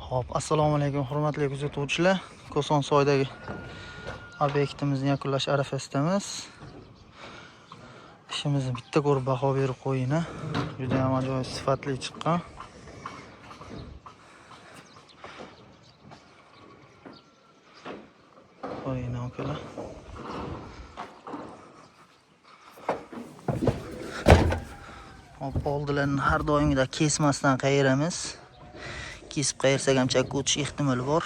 Hop, assalomu alaykum hurmatli kuzatuvchilar. Kosonsoydagi obyektimizni yakunlash arafasidamiz. Ishimizni bitta ko'rib baho berib qo'ying. Juda ham ajoyib sifatli chiqqan. Qo'ying akalar. Hop, oldilarni har doimgidek kesmasdan qayiramiz. Kesib qayirsak ham chakka o'tish ehtimoli bor.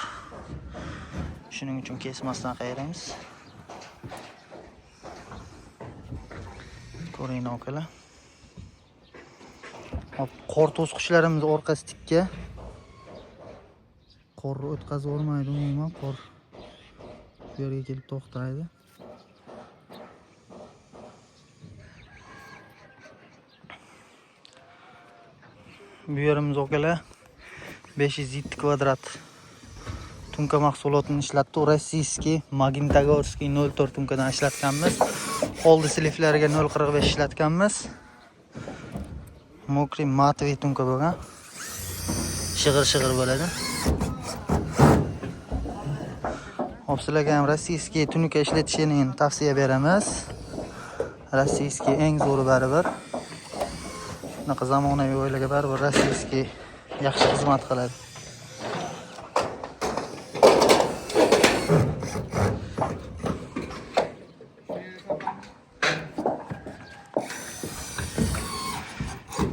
Shuning uchun kesmasdan qayiramiz. Ko'ring akalar. Hop, qor to'sqichlarimiz orqasi tikka. Qorni o'tkazib olmaydi umuman, qor bu yerga kelib to'xtaydi. Bu yerimiz akalar 507 kvadrat tunka mahsulotini ishlatdik. Rossiyskiy Magnitogorskiy 04 tunkadan ishlatganmiz. Oldi sliflariga 0.45 ishlatganmiz. Mokri matviy tunka bo'lgan. Shig'ir bo'ladi. Hop, sizlarga ham rossiyskiy tunka ishlatishini tavsiya beramiz. Rossiyskiy eng zo'ri baribir. Bunaqa zamonaviy oilaga baribir rossiyskiy yaxshi xizmat qiladi.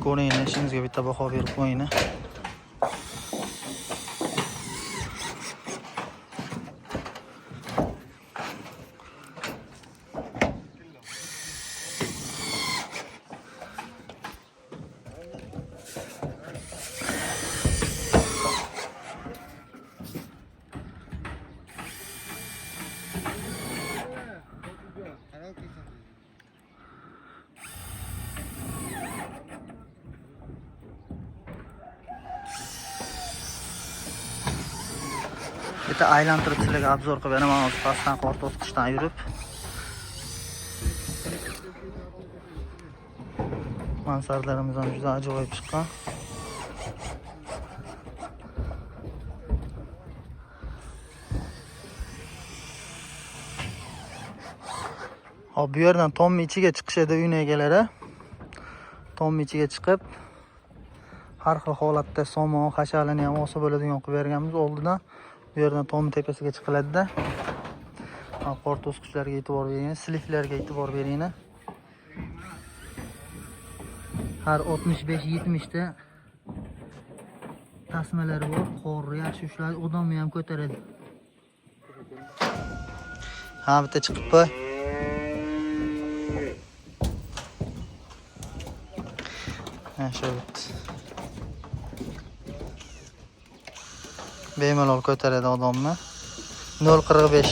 Ko'ring, ishimizga bitta baho berib qo'ying. Bitta aylantirib sizlarga obzor qilib beraman, hozir pastdan qor to'sqichdan yurib. Mansardlarimiz ham juda ajoyib chiqqan. Hop, bu yerdan tomni ichiga chiqishadi uy egalari. Tomni ichiga chiqib, har xil holatda somon, hashalini ham olsa bo'ladigan qilib berganmiz oldidan. Bu yerdan tomni tepasiga chiqiladi-da. Qor to'sqichlariga e'tibor bering, sliflarga e'tibor bering. Har 65-70 ta tasmalari bor. Qorni yaxshi ushlaydi, odamni ham ko'taradi. Ha, bitta chiqib qo'y. Ha, shu bitta. Bemalol ko'taradi odamni. 0.45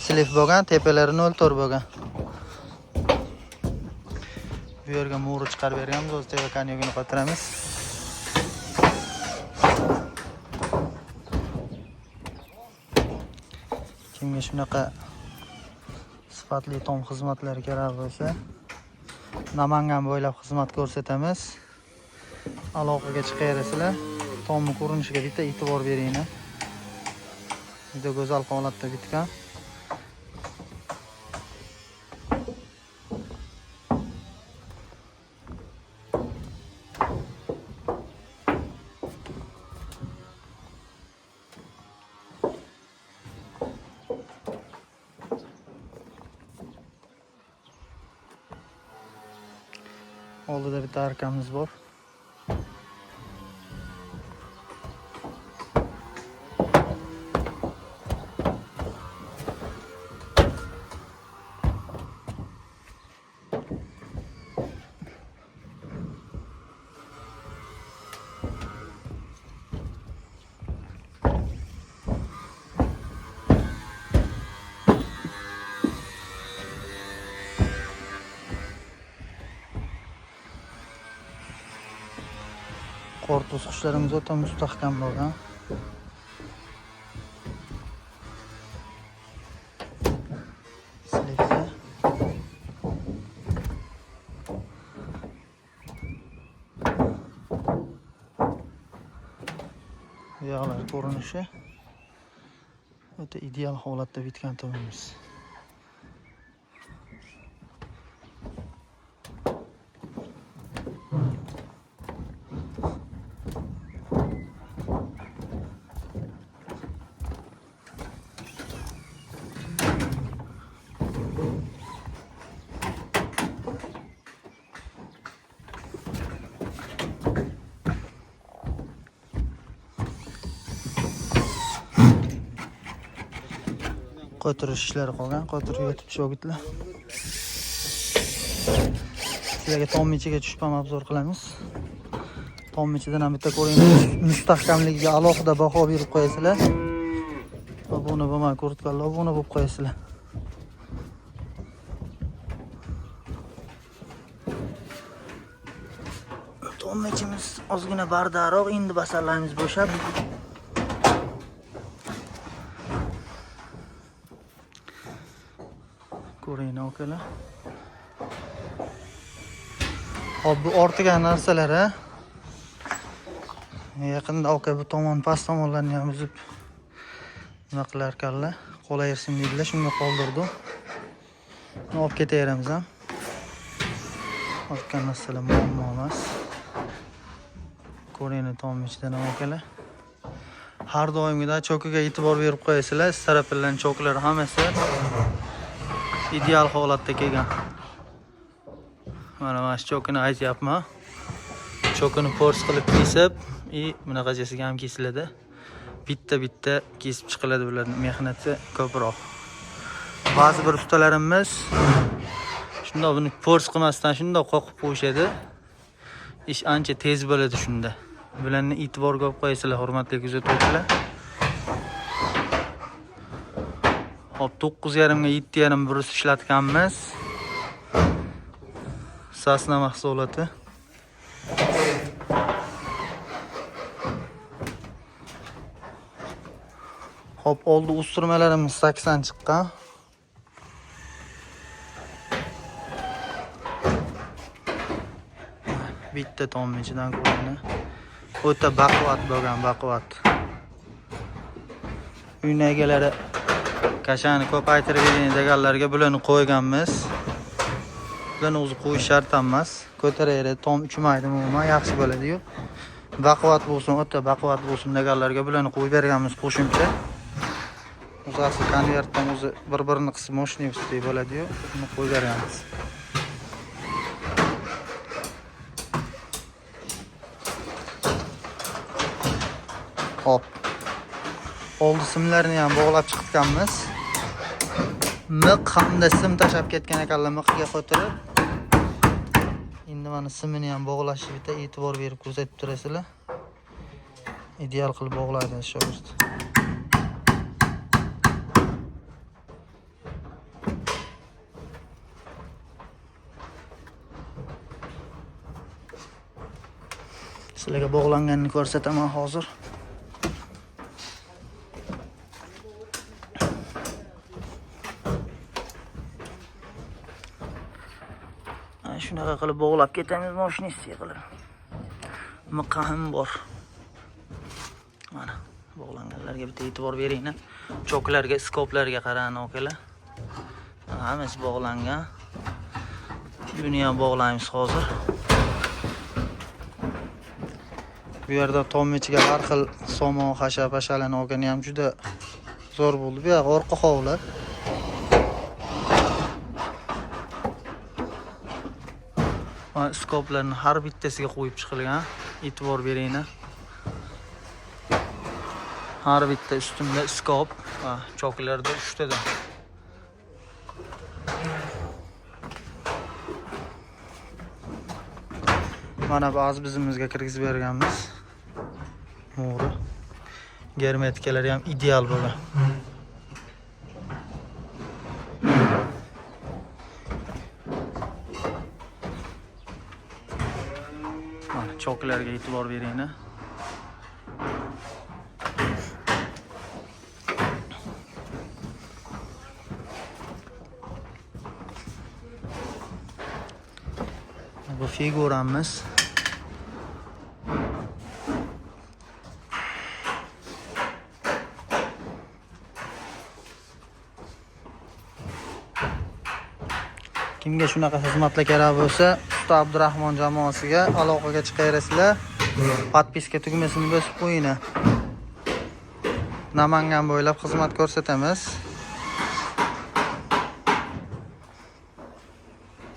slif bo'lgan, tepalari 0.4 bo'lgan. Bu yerga mo'ri chiqarib berganmiz, o'z tevakanyogini qotiramiz. Kimga shunaqa sifatli tom xizmatlari kerak bo'lsa, Namangan bo'ylab xizmat ko'rsatamiz. Aloqaga chiqaverasizlar. Tomni ko'rinishiga bitta e'tibor bering. Juda go'zal holatda bitgan. Oldida bitta arkamiz bor. Qor to'sqichlarimiz o'ta mustahkam bo'lgan. Sliflar. Yağlar ko'rinishi o'ta ideal holatda bitgan to'yimiz. Qo'tirish ishlari qolgan, qo'tirib yetib shogirtlar. Sizlarga tom ichiga tushib ham obzor qilamiz. Tom ichidan ham bitta ko'ringlar, mustahkamligiga alohida baho berib qo'yasizlar. Obuna bo'lmay ko'rtganlar, obuna bo'lib qo'yasizlar. Tom ichimiz ozgina bardaroq, endi basallarimiz bo'shab. Ko'ringlar akalar. Hop, bu ortigan narsalar ha. Yaqinda aka bu tomon past tomonlarni ham uzib nima qilar ekanlar. Qolayirsin dedilar, shunga qoldirdim. Buni olib ketaveramiz ham. Ortgan narsalar muammo emas. Ko'ringlar tom ichidan ham akalar. Har doimgidek cho'kiga e'tibor berib qo'yasizlar. Starapillarning cho'klari hammasi ideal holatda kelgan. Mana shu cho'kini aytyapman. Cho'kini pors qilib kesib, bunaqachasiga ham kesiladi. Bitta kesib chiqiladi, bularning mehnati ko'proq. Ba'zi bir ustalarimiz shunda buni pors qilmasdan shunda qoqib qo'yishadi. Ish ancha tez bo'ladi shunda. Bularni e'tiborga olib qo'yasizlar, hurmatli kuzatuvchilar. Hop, 9.5 ga 7.5 brus ishlatganmiz. Sasna mahsuloti. Hop, oldi usturmalarimiz 80 chiqqan. Bitta tom ichidan ko'ringlar. O'ta baquvvat bo'lgan, baquvvat. Uyning egalari kashani ko'paytirib bering deganlarga bularni qo'yganmiz. Bularni o'zi qo'yish shart emas. Ko'taraveradi, tom uchmaydi, umuman yaxshi bo'ladi-yu. Baquvvat bo'lsin, o'ta baquvvat bo'lsin deganlarga bularni qo'yib berganmiz qo'shimcha. O'zi konvertdan o'zi bir-birini qisib moshinivsdek bo'ladi-yu, buni qo'yib berganmiz. Hop. Oldi simlarni ham bog'lab chiqibganmiz. Miq hamda sim tashab ketgan ekanlar, miqga qo'tirib. Endi mana simini ham bog'lashi bitta e'tibor berib ko'rsatib turasizlar. Ideal qilib bog'laydi shogird. Sizlarga bog'langanini ko'rsataman hozir. Shunaqa qilib bog'lab ketamiz mashinistga qilib. Miqa ham bor. Mana bog'langanlarga bitta e'tibor beringlar. Choklarga, skoplarga qarang okalar. Hammasi bog'langan. Buni ham bog'laymiz hozir. Bu yerda tom ichiga har xil somon, xashab, hashalani olgani ham juda zo'r bo'ldi. Bu yoq orqa hovli. Skoplarni har bittasiga qo'yib chiqilgan. E'tibor beringlar. Har bitta ustimda skop, choklarda 3 tadan. Mana ba'zi bizimizga kirgizib berganmiz. Mo'ri. Germetikalar ham ideal bo'lgan. Mana choklarga e'tibor beringlar. Bu figuramiz. Kimga shunaqa xizmatlar kerak bo'lsa, Usta Abdurahmon jamoasiga aloqaga chiqaverasizlar. Podpiska tugmasini bosib qo'yinglar. Namangan bo'ylab xizmat ko'rsatamiz.